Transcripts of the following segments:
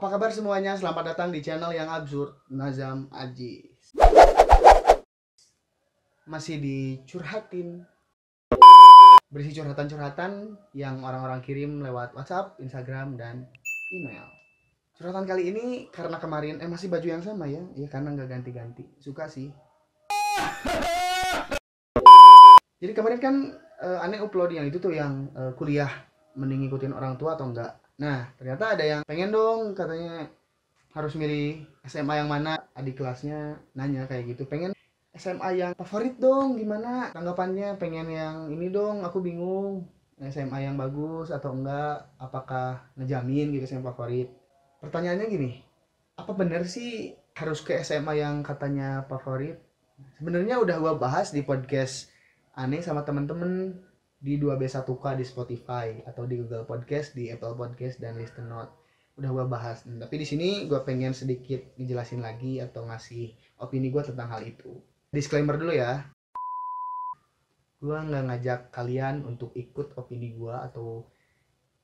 Apa kabar semuanya? Selamat datang di channel yang absurd, Nazam Aji. Masih dicurhatin. Berisi curhatan-curhatan yang orang-orang kirim lewat WhatsApp, Instagram, dan email. Curhatan kali ini karena kemarin masih baju yang sama ya. Ya karena nggak ganti-ganti. Suka sih. Jadi kemarin kan aneh upload yang itu tuh yang kuliah mending ngikutin orang tua atau enggak. Nah, ternyata ada yang pengen dong katanya harus milih SMA yang mana. Adik kelasnya nanya kayak gitu, pengen SMA yang favorit dong, gimana tanggapannya, pengen yang ini dong, aku bingung SMA yang bagus atau enggak, apakah ngejamin gitu SMA favorit. Pertanyaannya gini, apa bener sih harus ke SMA yang katanya favorit? Sebenarnya udah gua bahas di podcast aneh sama temen-temen di 2B1K di Spotify atau di Google Podcast, di Apple Podcast dan Listen Note. Udah gua bahas. Tapi di sini gua pengen sedikit ngejelasin lagi atau ngasih opini gua tentang hal itu. Disclaimer dulu ya. Gua nggak ngajak kalian untuk ikut opini gua atau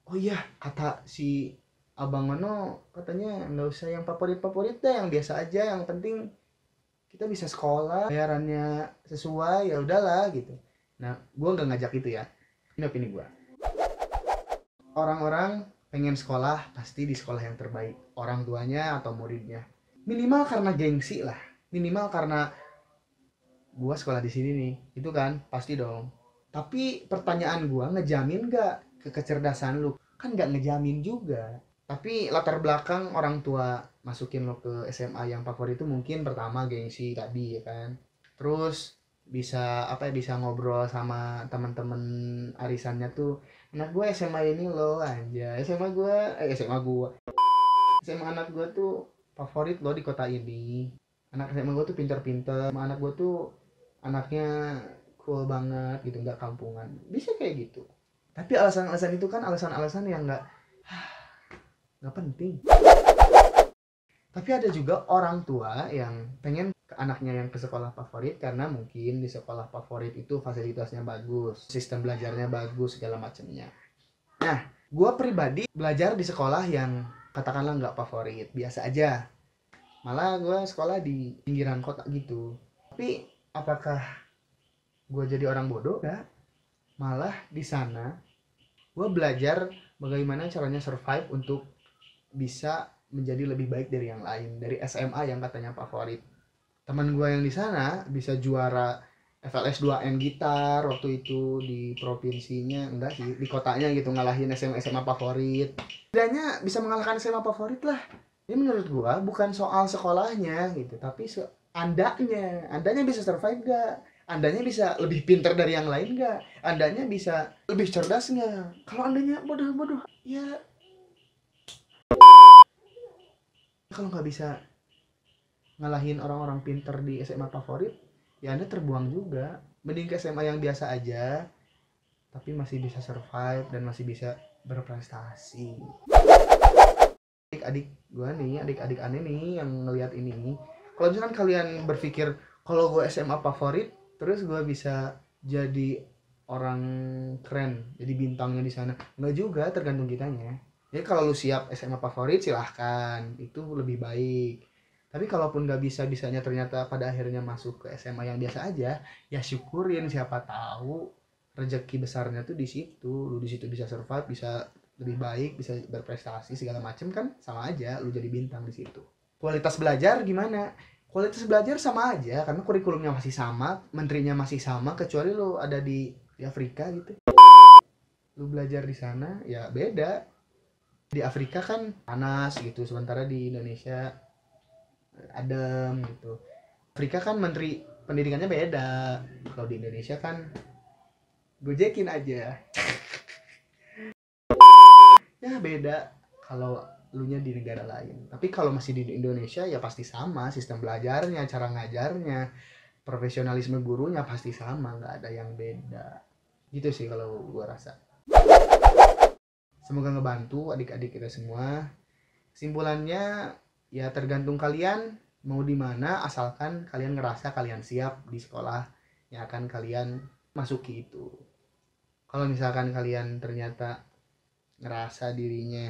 oh iya kata si Abang Mano katanya nggak usah yang favorit-favorit deh, yang biasa aja, yang penting kita bisa sekolah bayarannya sesuai, ya udahlah gitu. Nah, gue nggak ngajak itu ya, ini opini gue. Orang-orang pengen sekolah pasti di sekolah yang terbaik, orang tuanya atau muridnya, minimal karena gengsi lah, minimal karena gue sekolah di sini nih, itu kan pasti dong. Tapi pertanyaan gue, ngejamin nggak kecerdasan lu? Kan nggak ngejamin juga. Tapi latar belakang orang tua masukin lo ke SMA yang favorit itu mungkin pertama gengsi tadi ya kan. Terus bisa apa ya, bisa ngobrol sama teman-teman arisannya tuh, anak gue SMA ini loh, aja SMA anak gue tuh favorit loh di kota ini, anak SMA gue tuh pinter-pinter, anak gue tuh anaknya cool banget gitu, nggak kampungan, bisa kayak gitu. Tapi alasan-alasan itu kan alasan-alasan yang nggak penting. Tapi ada juga orang tua yang pengen ke anaknya yang ke sekolah favorit karena mungkin di sekolah favorit itu fasilitasnya bagus, sistem belajarnya bagus, segala macamnya. Nah, gue pribadi belajar di sekolah yang katakanlah nggak favorit, biasa aja. Malah gue sekolah di pinggiran kota gitu. Tapi apakah gue jadi orang bodoh? Gak. Malah di sana gue belajar bagaimana caranya survive untuk bisa menjadi lebih baik dari yang lain, dari SMA yang katanya favorit. Teman gue yang di sana bisa juara FLS 2N gitar waktu itu di provinsinya, enggak sih, di kotanya gitu, ngalahin SMA favorit. Setidaknya bisa mengalahkan SMA favorit lah. Ini menurut gue bukan soal sekolahnya gitu, tapi andanya bisa survive gak? Andanya bisa lebih pintar dari yang lain gak? Andanya bisa lebih cerdas gak? Kalau andanya bodoh-bodoh, ya kalau nggak bisa ngalahin orang-orang pinter di SMA favorit, ya Anda terbuang juga. Mending ke SMA yang biasa aja, tapi masih bisa survive dan masih bisa berprestasi. Adik-adik gue nih, adik-adik aneh nih yang ngelihat ini, kalau misalkan kalian berpikir kalau gue SMA favorit, terus gue bisa jadi orang keren, jadi bintangnya di sana, nggak juga, tergantung kitanya. Jadi kalau lu siap SMA favorit silahkan, itu lebih baik. Tapi kalaupun nggak bisa, bisanya ternyata pada akhirnya masuk ke SMA yang biasa aja, ya syukurin, siapa tahu rezeki besarnya tuh di situ. Lu di situ bisa survive, bisa lebih baik, bisa berprestasi segala macem, kan sama aja lu jadi bintang di situ. Kualitas belajar gimana? Kualitas belajar sama aja karena kurikulumnya masih sama, menterinya masih sama, kecuali lu ada di Afrika gitu. Lu belajar di sana ya beda. Di Afrika kan panas gitu, sementara di Indonesia adem gitu. Afrika kan menteri pendidikannya beda. Kalau di Indonesia kan gojekin aja. Ya beda kalau lu nya di negara lain. Tapi kalau masih di Indonesia ya pasti sama, sistem belajarnya, cara ngajarnya, profesionalisme gurunya pasti sama, nggak ada yang beda. Gitu sih kalau gua rasa. Semoga ngebantu adik-adik kita semua. Kesimpulannya ya tergantung kalian mau di mana, asalkan kalian ngerasa kalian siap di sekolah yang akan kalian masuki itu. Kalau misalkan kalian ternyata ngerasa dirinya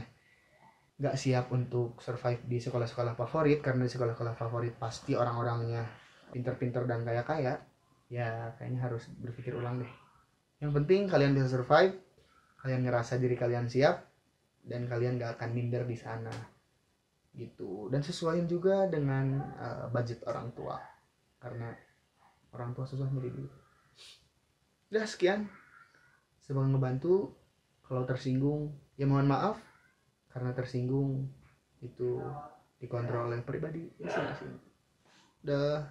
nggak siap untuk survive di sekolah-sekolah favorit, karena di sekolah-sekolah favorit pasti orang-orangnya pinter-pinter dan kaya-kaya, ya kayaknya harus berpikir ulang deh. Yang penting kalian bisa survive, kalian ngerasa diri kalian siap, dan kalian gak akan minder di sana gitu. Dan sesuaiin juga dengan budget orang tua, karena orang tua susah nyari duit. Udah sekian, semoga ngebantu. Kalau tersinggung ya mohon maaf, karena tersinggung itu dikontrol oleh pribadi masing-masing. Udah.